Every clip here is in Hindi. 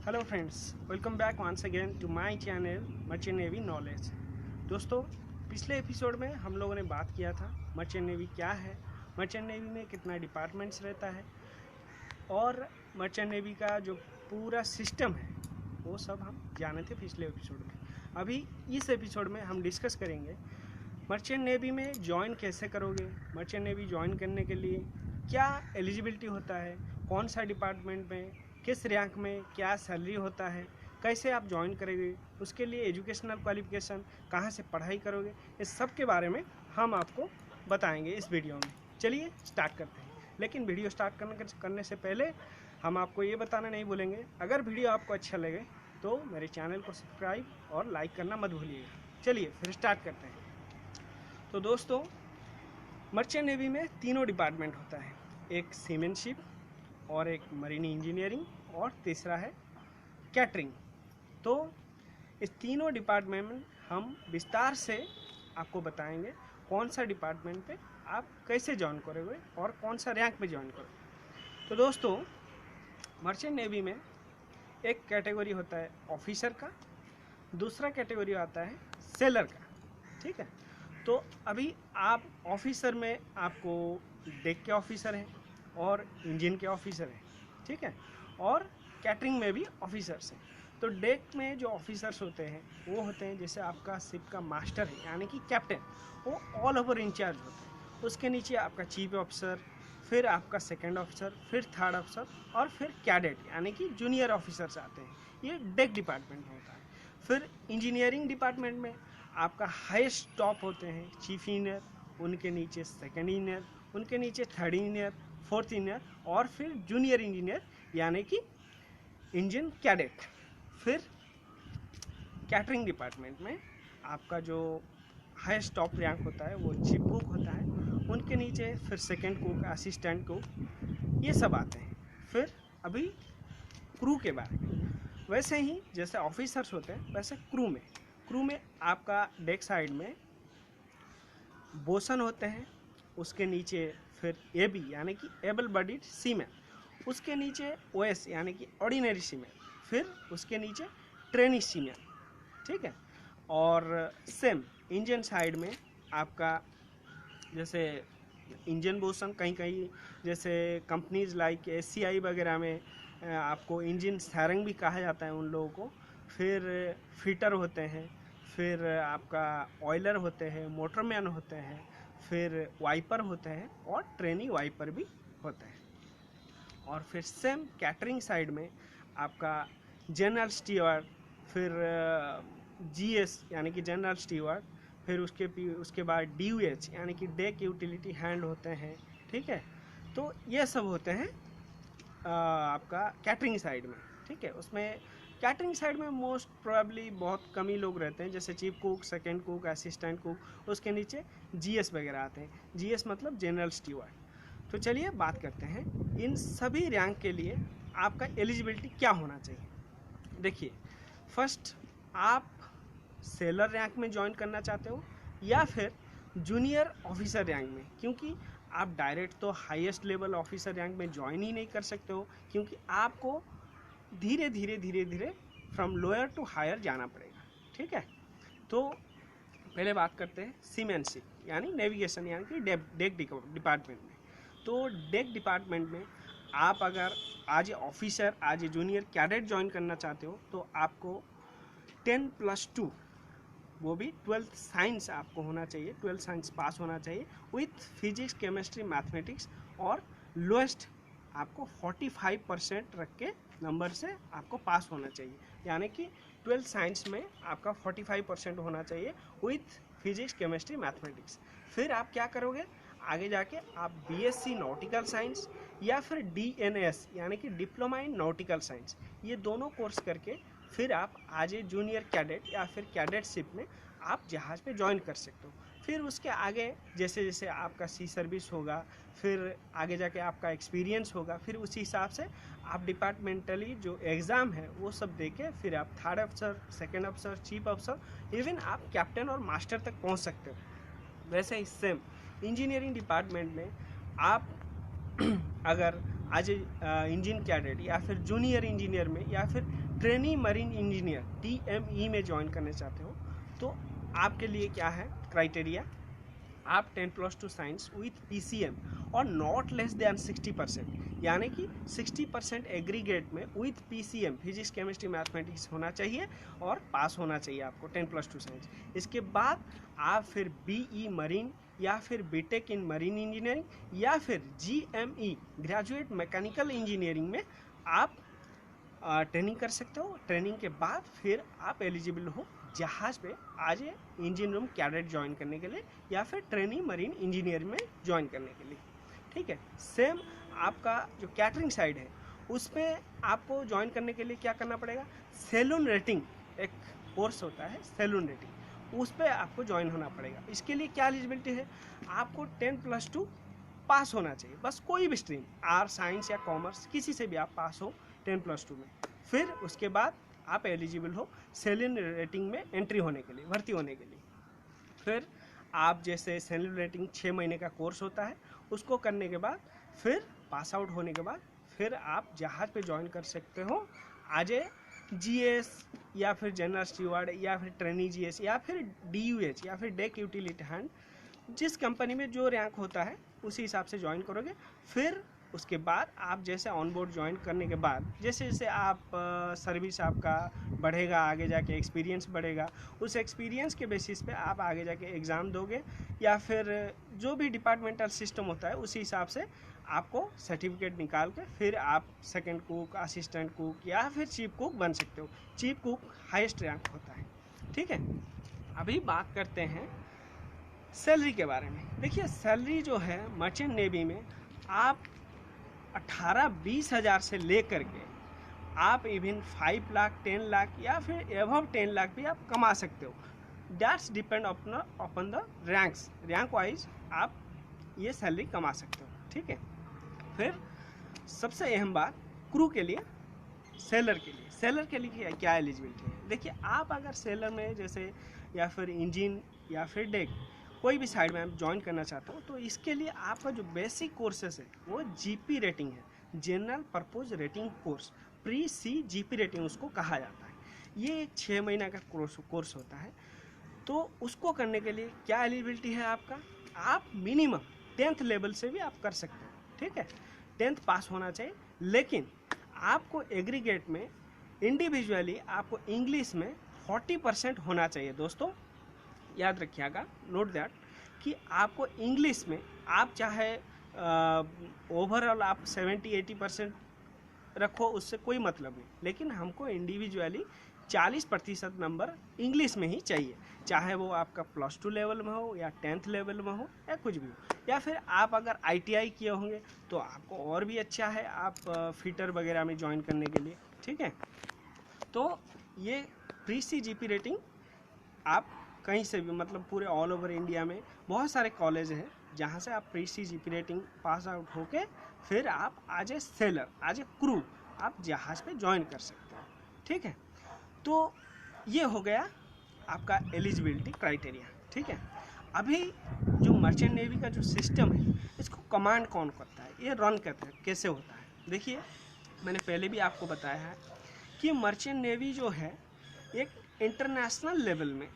Hello friends, welcome back once again to my channel merchant navy knowledge. दोस्तों, पिछले एपिसोड में हम लोगों ने बात किया था मर्चेंट नेवी क्या है, मर्चेंट नेवी में कितना डिपार्टमेंट्स रहता है और मर्चेंट नेवी का जो पूरा सिस्टम है वो सब हम जाने थे पिछले एपिसोड में। अभी इस एपिसोड में हम डिस्कस करेंगे मर्चेंट नेवी में ज्वाइन कैसे करोगे, मर्चेंट नेवी ज्वाइन करने के लिए क्या एलिजिबिलिटी होता है, कौन सा डिपार्टमेंट में, किस रैंक में क्या सैलरी होता है, कैसे आप ज्वाइन करोगे, उसके लिए एजुकेशनल क्वालिफिकेशन, कहाँ से पढ़ाई करोगे, इस सब के बारे में हम आपको बताएंगे इस वीडियो में। चलिए स्टार्ट करते हैं। लेकिन वीडियो स्टार्ट करने से पहले हम आपको ये बताना नहीं भूलेंगे, अगर वीडियो आपको अच्छा लगे तो मेरे चैनल को सब्सक्राइब और लाइक करना मत भूलिएगा। चलिए फिर स्टार्ट करते हैं। तो दोस्तों, मर्चेंट नेवी में तीनों डिपार्टमेंट होता है, एक सीमेनशिप और एक मरीन इंजीनियरिंग और तीसरा है कैटरिंग। तो इस तीनों डिपार्टमेंट में हम विस्तार से आपको बताएंगे कौन सा डिपार्टमेंट पे आप कैसे ज्वाइन करोगे और कौन सा रैंक पे ज्वाइन करोगे। तो दोस्तों, मर्चेंट नेवी में एक कैटेगरी होता है ऑफिसर का, दूसरा कैटेगरी आता है सेलर का। ठीक है, तो अभी आप ऑफिसर में आपको डेक के ऑफिसर हैं और इंजन के ऑफिसर हैं, ठीक है, और कैटरिंग में भी ऑफिसर्स हैं। तो डेक में जो ऑफिसर्स होते हैं वो होते हैं जैसे आपका शिप का मास्टर है यानी कि कैप्टन, वो ऑल ओवर इंचार्ज होते हैं। उसके नीचे आपका चीफ ऑफिसर, फिर आपका सेकंड ऑफिसर, फिर थर्ड ऑफिसर और फिर कैडेट यानी कि जूनियर ऑफिसर्स आते हैं। ये डेक डिपार्टमेंट में होता है। फिर इंजीनियरिंग डिपार्टमेंट में आपका हाईएस्ट टॉप होते हैं चीफ इंजीनियर, उनके नीचे सेकंड इंजीनियर, उनके नीचे थर्ड इंजीनियर, फोर्थ इंजीनियर और फिर जूनियर इंजीनियर यानी कि इंजन कैडेट। फिर कैटरिंग डिपार्टमेंट में आपका जो हाईएस्ट टॉप रैंक होता है वो चीफ कुक होता है, उनके नीचे फिर सेकंड कुक, असिस्टेंट कुक, ये सब आते हैं। फिर अभी क्रू के बारे में, वैसे ही जैसे ऑफिसर्स होते हैं वैसे क्रू में आपका डेक साइड में बोसन होते हैं, उसके नीचे फिर एबी यानी कि एबल बॉडीड सीमैन, उसके नीचे ओएस यानी कि ऑर्डिनरी सीमैन, फिर उसके नीचे ट्रेनी सीमैन। ठीक है, और सेम इंजन साइड में आपका जैसे इंजन बोसन, कहीं कहीं जैसे कंपनीज लाइक एससीआई वगैरह में आपको इंजन सैरंग भी कहा जाता है उन लोगों को। फिर फिटर होते हैं, फिर आपका ऑयलर होते हैं, मोटरमैन होते हैं, फिर वाइपर होते हैं और ट्रेनी वाइपर भी होते हैं। और फिर सेम कैटरिंग साइड में आपका जनरल स्टीवर्ड, फिर जीएस यानी कि जनरल स्टीवर्ड, फिर उसके बाद डीयूएच यानी कि डेक यूटिलिटी हैंड होते हैं। ठीक है, तो ये सब होते हैं आपका कैटरिंग साइड में। ठीक है, उसमें कैटरिंग साइड में मोस्ट प्रोबेबली बहुत कम ही लोग रहते हैं, जैसे chief cook, second cook, assistant cook, उसके नीचे जीएस वगैरह आते हैं। जीएस मतलब जनरल स्टीवर्ड। तो चलिए बात करते हैं इन सभी रैंक के लिए आपका एलिजिबिलिटी क्या होना चाहिए। देखिए, फर्स्ट आप सेलर रैंक में ज्वाइन करना चाहते हो या फिर जूनियर ऑफिसर रैंक में, क्योंकि आप डायरेक्ट तो हाईएस्ट लेवल ऑफिसर रैंक में ज्वाइन ही नहीं कर सकते हो, क्योंकि आपको धीरे धीरे फ्रॉम लोअर टू हायर जाना पड़ेगा। ठीक है, तो पहले बात करते हैं सीमेनशिप यानी नेविगेशन यानी कि डेक डिपार्टमेंट में। तो डेक डिपार्टमेंट में आप अगर आज ऑफिसर, आज जूनियर कैडेट ज्वाइन करना चाहते हो तो आपको 10+2 वो भी 12th साइंस आपको होना चाहिए, 12th साइंस पास होना चाहिए विथ फिजिक्स, केमिस्ट्री, मैथमेटिक्स, और लोएस्ट आपको 45% रख के नंबर से आपको पास होना चाहिए, यानी कि 12th साइंस में आपका 45% होना चाहिए विथ फिजिक्स, केमिस्ट्री, मैथमेटिक्स। फिर आप क्या करोगे, आगे जाके आप बीएससी नॉटिकल साइंस या फिर डीएनएस यानी कि डिप्लोमा इन नॉटिकल साइंस, ये दोनों कोर्स करके फिर आप आज जूनियर कैडेट या फिर कैडेटशिप में आप जहाज़ पे ज्वाइन कर सकते हो। फिर उसके आगे जैसे जैसे आपका सी सर्विस होगा, फिर आगे जाके आपका एक्सपीरियंस होगा, फिर उसी हिसाब से आप डिपार्टमेंटली जो एग्ज़ाम है वो सब दे के फिर आप थर्ड अफसर, सेकेंड अफसर, चीफ अफसर, इवन आप कैप्टन और मास्टर तक पहुंच सकते हो। वैसे ही सेम इंजीनियरिंग डिपार्टमेंट में आप अगर आज इंजन कैडेट या फिर जूनियर इंजीनियर में या फिर ट्रेनी मरीन इंजीनियर TME में ज्वाइन करना चाहते हो तो आपके लिए क्या है क्राइटेरिया, आप 10+2 साइंस विथ PCM और नॉट लेस देन 60%, यानी कि 60% एग्रीगेट में with PCM physics chemistry mathematics होना चाहिए और पास होना चाहिए आपको 10+2 साइंस। इसके बाद आप फिर BE मरीन या फिर बीटेक इन मरीन इंजीनियरिंग या फिर GME ग्रेजुएट मैकेनिकल इंजीनियरिंग में आप ट्रेनिंग कर सकते हो। ट्रेनिंग के बाद फिर आप एलिजिबल हो जहाज़ पे आज इंजन रूम कैडेट ज्वाइन करने के लिए या फिर ट्रेनिंग मरीन इंजीनियरिंग में ज्वाइन करने के लिए। ठीक है, सेम आपका जो कैटरिंग साइड है उसमें आपको ज्वाइन करने के लिए क्या करना पड़ेगा, सैलून रेटिंग एक कोर्स होता है सैलून रेटिंग, उस पर आपको ज्वाइन होना पड़ेगा। इसके लिए क्या एलिजिबिलिटी है, आपको 10+2 पास होना चाहिए, बस कोई भी स्ट्रीम आर्ट साइंस या कॉमर्स किसी से भी आप पास हो 10+2 में। फिर उसके बाद आप एलिजिबल हो सैलून रेटिंग में एंट्री होने के लिए, भर्ती होने के लिए। फिर आप जैसे सैलून रेटिंग 6 महीने का कोर्स होता है, उसको करने के बाद फिर पास आउट होने के बाद फिर आप जहाज़ पे ज्वाइन कर सकते हो आज GS या फिर जनरल स्टीवर्ड या फिर ट्रेनी GS या फिर DUH या फिर डेक यूटिलिटी हैंड, जिस कंपनी में जो रैंक होता है उसी हिसाब से ज्वाइन करोगे। फिर उसके बाद आप जैसे ऑन बोर्ड ज्वाइन करने के बाद जैसे जैसे आप सर्विस आपका बढ़ेगा, आगे जाके एक्सपीरियंस बढ़ेगा, उस एक्सपीरियंस के बेसिस पे आप आगे जाके एग्ज़ाम दोगे या फिर जो भी डिपार्टमेंटल सिस्टम होता है उसी हिसाब से आपको सर्टिफिकेट निकाल के फिर आप सेकंड कुक, असिस्टेंट कुक या फिर चीफ कुक बन सकते हो। चीफ कुक हाईएस्ट रैंक होता है। ठीक है, अभी बात करते हैं सैलरी के बारे में। देखिए सैलरी जो है मर्चेंट नेवी में आप 18-20 हज़ार से लेकर के आप इवन 5 लाख 10 लाख या फिर एबव 10 लाख भी आप कमा सकते हो। That's depend upon the ranks, rank wise आप ये सैलरी कमा सकते हो। ठीक है, फिर सबसे अहम बात क्रू के लिए, सेलर के लिए क्या एलिजिबिलिटी है। देखिए आप अगर सेलर में जैसे या फिर इंजन या फिर डेक कोई भी साइड में आप ज्वाइन करना चाहते हो तो इसके लिए आपका जो बेसिक कोर्सेस है वो GP रेटिंग है, जनरल पर्पज रेटिंग कोर्स, प्री-C GP रेटिंग उसको कहा जाता है। ये एक 6 महीना का कोर्स होता है। तो उसको करने के लिए क्या एलिजिबिलिटी है आपका, आप मिनिमम 10th लेवल से भी आप कर सकते हो। ठीक है, 10th पास होना चाहिए, लेकिन आपको एग्रीगेट में इंडिविजुअली आपको इंग्लिश में 40% होना चाहिए। दोस्तों याद रखिएगा, नोट दैट कि आपको इंग्लिश में आप चाहे ओवरऑल आप 70-80% रखो, उससे कोई मतलब नहीं, लेकिन हमको इंडिविजुअली 40% नंबर इंग्लिश में ही चाहिए, चाहे वो आपका +2 लेवल में हो या 10th लेवल में हो या कुछ भी हो। या फिर आप अगर ITI किए होंगे तो आपको और भी अच्छा है, आप फिटर वगैरह में ज्वाइन करने के लिए। ठीक है, तो ये प्री-C GP रेटिंग आप कहीं से भी, मतलब पूरे ऑल ओवर इंडिया में बहुत सारे कॉलेज हैं जहाँ से आप प्री-C GP रेटिंग पास आउट होके फिर आप आज ए सेलर, आज ए क्रू आप जहाज़ पे ज्वाइन कर सकते हो। ठीक है, तो ये हो गया आपका एलिजिबिलिटी क्राइटेरिया। ठीक है, अभी जो मर्चेंट नेवी का जो सिस्टम है इसको कमांड कौन करता है, ये रन करता है, कैसे होता है। देखिए मैंने पहले भी आपको बताया है कि मर्चेंट नेवी जो है एक इंटरनेशनल लेवल में,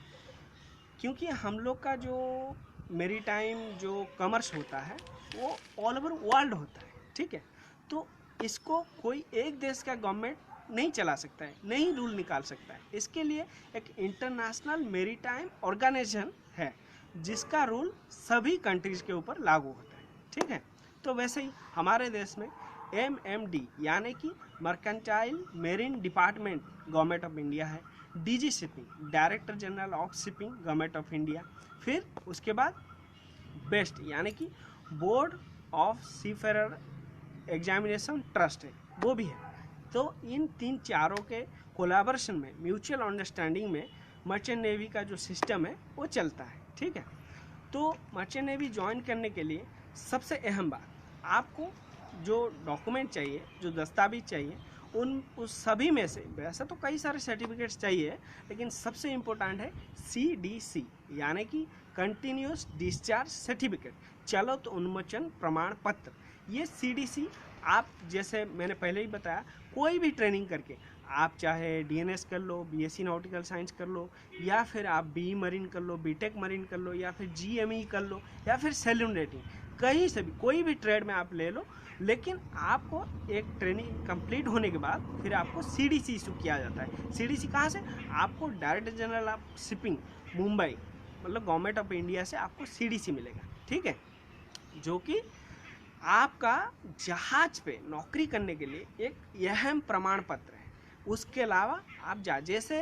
क्योंकि हम लोग का जो मेरीटाइम जो कॉमर्स होता है वो ऑल ओवर वर्ल्ड होता है। ठीक है, तो इसको कोई एक देश का गवर्नमेंट नहीं चला सकता है, नहीं रूल निकाल सकता है। इसके लिए एक इंटरनेशनल मेरीटाइम ऑर्गेनाइजेशन है जिसका रूल सभी कंट्रीज के ऊपर लागू होता है। ठीक है, तो वैसे ही हमारे देश में MMD यानी कि mercantile marine department government of India है, DG shipping director general of shipping government of India, फिर उसके बाद बेस्ट यानी कि board of seafarer examination trust है, वो भी है। तो इन 3-4 के कोलैबोरेशन में, म्यूचुअल अंडरस्टैंडिंग में मर्चेंट नेवी का जो सिस्टम है वो चलता है। ठीक है, तो मर्चेंट नेवी ज्वाइन करने के लिए सबसे अहम बात, आपको जो डॉक्यूमेंट चाहिए, जो दस्तावेज चाहिए, उस सभी में से वैसे तो कई सारे सर्टिफिकेट्स चाहिए, लेकिन सबसे इम्पोर्टेंट है CDC यानी कि कंटिन्यूस डिस्चार्ज सर्टिफिकेट, चलो तो उन्मोचन प्रमाण पत्र। ये CDC आप जैसे मैंने पहले ही बताया, कोई भी ट्रेनिंग करके आप चाहे डीएनएस कर लो, बीएससी नॉटिकल साइंस कर लो, या फिर आप बी मरीन कर लो, बीटेक मरीन कर लो, या फिर जीएमई कर लो, या फिर सैल्यून रेटिंग, कहीं से भी कोई भी ट्रेड में आप ले लो, लेकिन आपको एक ट्रेनिंग कंप्लीट होने के बाद फिर आपको सीडीसी इशू किया जाता है। सीडीसी कहाँ से? आपको director general of shipping Mumbai, मतलब गवर्नमेंट ऑफ इंडिया से आपको सीडीसी मिलेगा, ठीक है, जो कि आपका जहाज पे नौकरी करने के लिए एक अहम प्रमाण पत्र है। उसके अलावा आप जैसे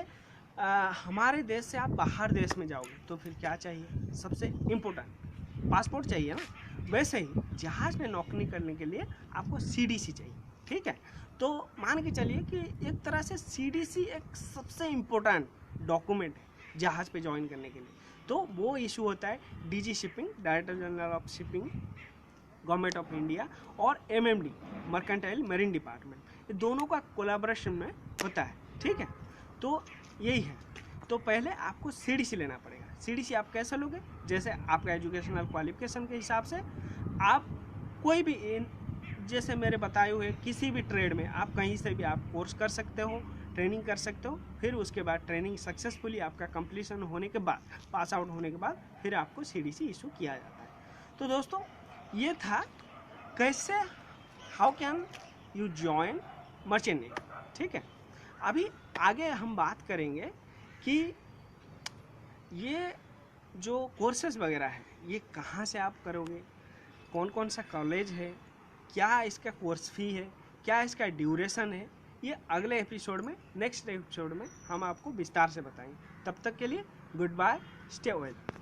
हमारे देश से आप बाहर देश में जाओगे तो फिर क्या चाहिए? सबसे इम्पोर्टेंट पासपोर्ट चाहिए ना। वैसे ही जहाज में नौकरी करने के लिए आपको सीडीसी चाहिए, ठीक है। तो मान के चलिए कि एक तरह से सीडीसी एक सबसे इम्पोर्टेंट डॉक्यूमेंट है जहाज पे ज्वाइन करने के लिए। तो वो इशू होता है DG shipping, director general of shipping, government of India, और एमएमडी, मर्केंटाइल मरीन डिपार्टमेंट, ये दोनों का कोलैबोरेशन में होता है, ठीक है। तो यही है। तो पहले आपको सीडीसी लेना पड़ेगा। सीडीसी आप कैसे लोगे? जैसे आपका एजुकेशनल क्वालिफिकेशन के हिसाब से आप कोई भी जैसे मेरे बताए हुए किसी भी ट्रेड में आप कहीं से भी आप कोर्स कर सकते हो, ट्रेनिंग कर सकते हो। फिर उसके बाद ट्रेनिंग सक्सेसफुली आपका कंप्लीशन होने के बाद, पास आउट होने के बाद, फिर आपको सीडीसी इशू किया जाता है। तो दोस्तों, ये था कैसे how can you join merchant navy, ठीक है। अभी आगे हम बात करेंगे कि ये जो कोर्सेज वगैरह है ये कहाँ से आप करोगे, कौन कौन सा कॉलेज है, क्या इसका कोर्स फी है, क्या इसका ड्यूरेशन है, ये अगले एपिसोड में, नेक्स्ट एपिसोड में हम आपको विस्तार से बताएंगे। तब तक के लिए गुड बाय, स्टे वेल।